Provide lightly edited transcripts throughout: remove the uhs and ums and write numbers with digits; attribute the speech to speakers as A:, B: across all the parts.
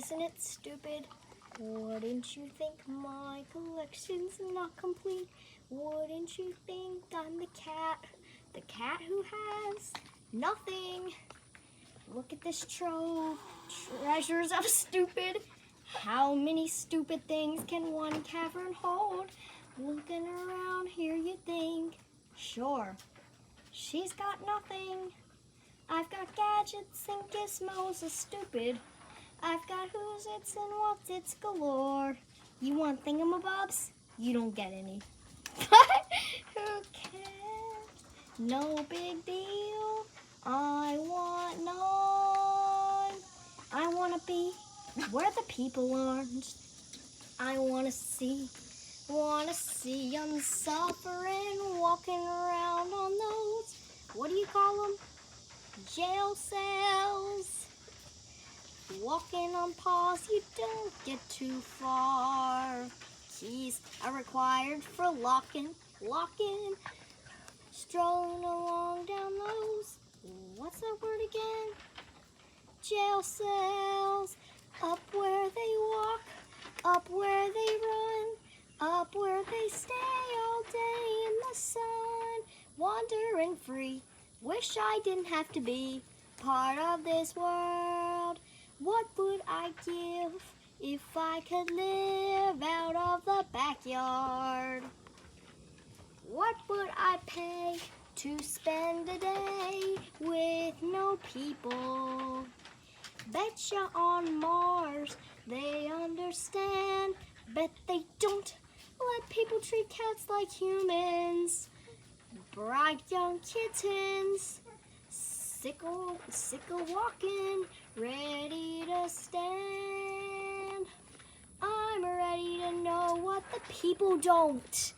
A: Isn't it stupid? Wouldn't you think my collection's not complete? Wouldn't you think I'm the cat who has nothing? Look at this trove, treasures of stupid. How many stupid things can one cavern hold? Looking around here you think, sure, she's got nothing. I've got gadgets and gizmos of stupid. I've got who's its and what's its galore. You want thingamabobs? You don't get any. Who cares? No big deal. I want none. I want to be where the people aren't. I want to see them suffering, walking around on those, what do you call them? Jail cells. Walking on paws, you don't get too far. Keys are required for locking. Strolling along down those, what's that word again? Jail cells. Up where they walk, up where they run, up where they stay all day in the sun. Wandering free, wish I didn't have to be part of this world. What would I give if I could live out of the backyard? What would I pay to spend a day with no people? Betcha on Mars they understand. Bet they don't let people treat cats like humans. Bright young kittens, sickle walking, ready to stand. I'm ready to know what the people don't.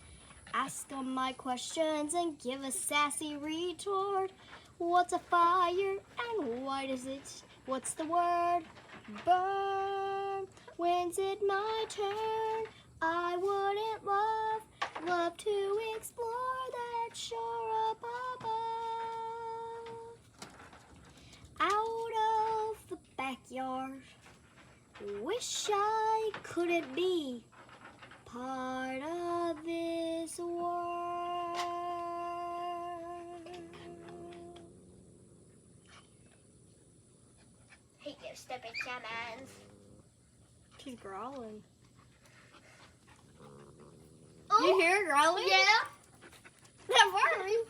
A: Ask them my questions and give a sassy retort. What's a fire and why does it? What's the word? Burn. When's it my turn? I wouldn't love to explore that shore up above. Out of the backyard, wish I couldn't be part of this world.
B: Hate you, stupid shamans.
A: She's growling.
B: Oh,
A: You hear her growling?
B: yeah.
A: That worries.